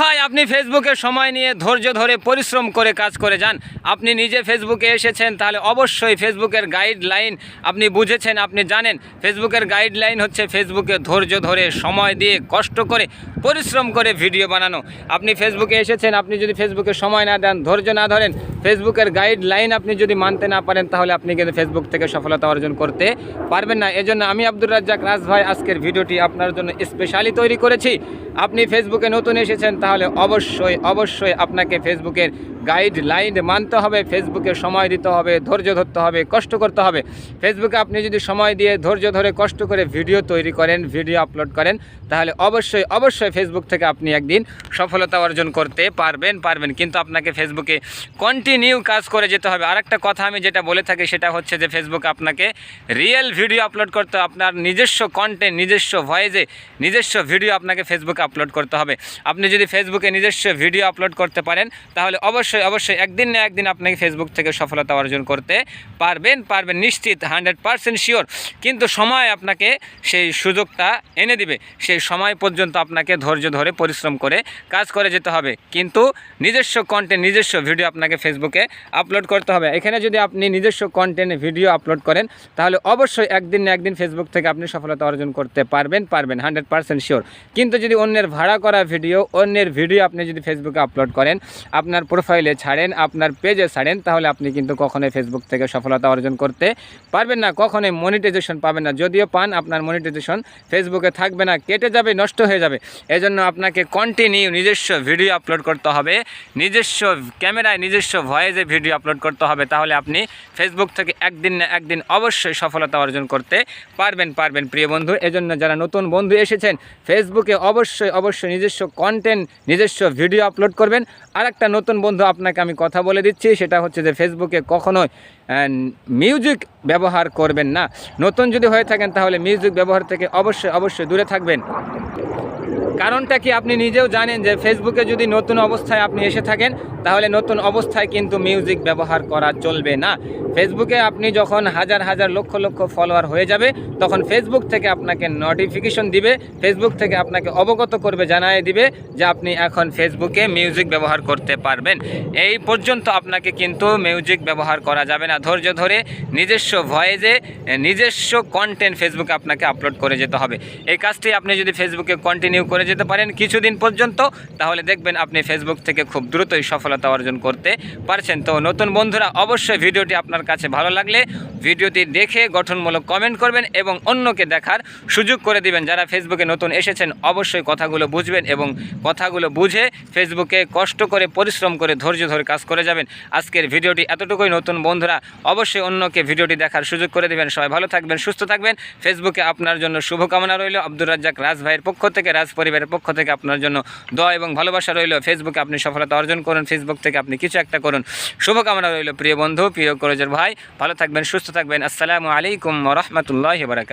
ভাই আপনি ফেসবুকে সময় নিয়ে ধৈর্য ধরে পরিশ্রম করে কাজ করে যান, আপনি নিজে ফেসবুকে এসেছেন, তাহলে অবশ্যই ফেসবুকের গাইডলাইন আপনি বুঝেছেন, আপনি জানেন ফেসবুকের গাইডলাইন হচ্ছে ফেসবুকে ধৈর্য ধরে সময় দিয়ে কষ্ট করে পরিশ্রম করে ভিডিও বানানো। আপনি ফেসবুকে এসেছেন, আপনি যদি ফেসবুকে সময় না দেন, ধৈর্য না ধরেন, ফেসবুকের গাইডলাইন আপনি যদি মানতে না পারেন, তাহলে আপনি কিন্তু ফেসবুক থেকে সফলতা অর্জন করতে পারবেন না। এজন্য আমি আব্দুর রাজ্জাক রাজ ভাই আজকের ভিডিওটি আপনার জন্য স্পেশালি তৈরি করেছি। আপনি ফেসবুকে নতুন এসেছেন, তাহলে অবশ্যই আপনাকে ফেসবুকের গাইডলাইন মানতে হবে, ফেসবুকে সময় দিতে হবে, ধৈর্য ধরতে হবে, কষ্ট করতে হবে। ফেসবুকে আপনি যদি সময় দিয়ে ধৈর্য ধরে কষ্ট করে ভিডিও তৈরি করেন, ভিডিও আপলোড করেন, তাহলে অবশ্যই ফেসবুক থেকে আপনি একদিন সফলতা অর্জন করতে পারবেন। কিন্তু আপনাকে ফেসবুকে কন্টিনিউ কাজ করে যেতে হবে। আরেকটা কথা আমি যেটা বলে থাকি সেটা হচ্ছে যে ফেসবুকে আপনাকে রিয়েল ভিডিও আপলোড করতে হবে। আপনার নিজস্ব কন্টেন্ট, নিজস্ব ভয়েসে নিজস্ব ভিডিও আপনাকে ফেসবুকে আপলোড করতে হবে। আপনি যদি ফেসবুকে নিজস্ব ভিডিও আপলোড করতে পারেন, তাহলে অবশ্যই একদিন না একদিন আপনাকে ফেসবুক থেকে সফলতা অর্জন করতে পারবেন নিশ্চিত, 100% শিওর। কিন্তু সময় আপনাকে সেই সুযোগটা এনে দিবে। সেই সময় পর্যন্ত আপনাকে ধৈর্য ধরে পরিশ্রম করে কাজ করে যেতে হবে। কিন্তু নিজস্ব কন্টেন্ট, নিজস্ব ভিডিও আপনাকে ফেসবুকে আপলোড করতে হবে। এখানে যদি আপনি নিজস্ব কন্টেন্ট ভিডিও আপলোড করেন, তাহলে অবশ্যই একদিন না একদিন ফেসবুক থেকে আপনি সফলতা অর্জন করতে পারবেন 100% শিওর। কিন্তু যদি অন্যের ভাড়া করা ভিডিও, অন্যের ভিডিও আপনি যদি ফেসবুকে আপলোড করেন, আপনার প্রোফাইলে ছাড়েন, আপনার পেজে ছাড়েন, তাহলে আপনি কিন্তু কখনোই ফেসবুক থেকে সফলতা অর্জন করতে পারবেন না, কখনোই মনিটাইজেশন পাবেন না। যদিও পান, আপনার মনিটাইজেশন ফেসবুকে থাকবে না, কেটে যাবে, নষ্ট হয়ে যাবে। এজন্য আপনাকে কন্টিনিউ নিজস্ব ভিডিও আপলোড করতে হবে, নিজস্ব ক্যামেরায়, নিজস্ব ভয়েসে ভিডিও আপলোড করতে হবে। তাহলে আপনি ফেসবুক থেকে একদিন না একদিন অবশ্যই সফলতা অর্জন করতে পারবেন প্রিয় বন্ধু। এজন্য যারা নতুন বন্ধু এসেছেন, ফেসবুকে অবশ্যই নিজস্ব কন্টেন্ট, নিজস্ব ভিডিও আপলোড করবেন। আর একটা নতুন বন্ধু আপনাকে আমি কথা বলে দিচ্ছি, সেটা হচ্ছে যে ফেসবুকে কখনোই মিউজিক ব্যবহার করবেন না। নতুন যদি হয়ে থাকেন, তাহলে মিউজিক ব্যবহার থেকে অবশ্যই দূরে থাকবেন। কারণটা কি আপনি নিজেও জানেন যে ফেসবুকে যদি নতুন অবস্থায় আপনি এসে থাকেন, তাহলে নতুন অবস্থায় কিন্তু মিউজিক ব্যবহার করা চলবে না। ফেসবুকে আপনি যখন হাজার লক্ষ ফলোয়ার হয়ে যাবে, তখন ফেসবুক থেকে আপনাকে নোটিফিকেশন দিবে, ফেসবুক থেকে আপনাকে অবগত করবে, জানিয়ে দিবে যে আপনি এখন ফেসবুকে মিউজিক ব্যবহার করতে পারবেন। এই পর্যন্ত আপনাকে কিন্তু মিউজিক ব্যবহার করা যাবে না। ধৈর্য ধরে নিজস্ব ভয়েসে নিজস্ব কন্টেন্ট ফেসবুকে আপনাকে আপলোড করে যেতে হবে। এই কাজটি আপনি যদি ফেসবুকে কন্টিনিউ করে যেতে পারেন কিছুদিন পর্যন্ত, তাহলে দেখবেন আপনি ফেসবুক থেকে খুব দ্রুতই সফলতা অর্জন করতে পারছেন। তো নতুন বন্ধুরা, অবশ্যই ভিডিওটি আপনার কাছে ভালো লাগলে ভিডিওটি দেখে গঠনমূলক কমেন্ট করবেন এবং অন্যকে দেখার সুযোগ করে দিবেন। যারা ফেসবুকে নতুন এসেছেন, অবশ্যই কথাগুলো বুঝবেন এবং কথাগুলো বুঝে ফেসবুকে কষ্ট করে পরিশ্রম করে ধৈর্য ধরে কাজ করে যাবেন। আজকের ভিডিওটি এতটুকুই। নতুন বন্ধুরা, অবশ্যই অন্যকে ভিডিওটি দেখার সুযোগ করে দেবেন। সবাই ভালো থাকবেন, সুস্থ থাকবেন। ফেসবুকে আপনার জন্য শুভকামনা রইল। আব্দুর রাজ্জাক রাজ ভাইয়ের পক্ষ থেকে, রাজ পরিবারের পক্ষ থেকে আপনার জন্য দোয়া এবং ভালোবাসা রইল। ফেসবুকে আপনি সফলতা অর্জন করুন, ফেসবুক থেকে আপনি কিছু একটা করুন। শুভকামনা রইল প্রিয় বন্ধু, প্রিয় কলেজের ভাই। ভালো থাকবেন, সুস্থ থাকবেন। আসসালামু আলাইকুম ওয়া রাহমাতুল্লাহি ওয়া বারাকাতুহু।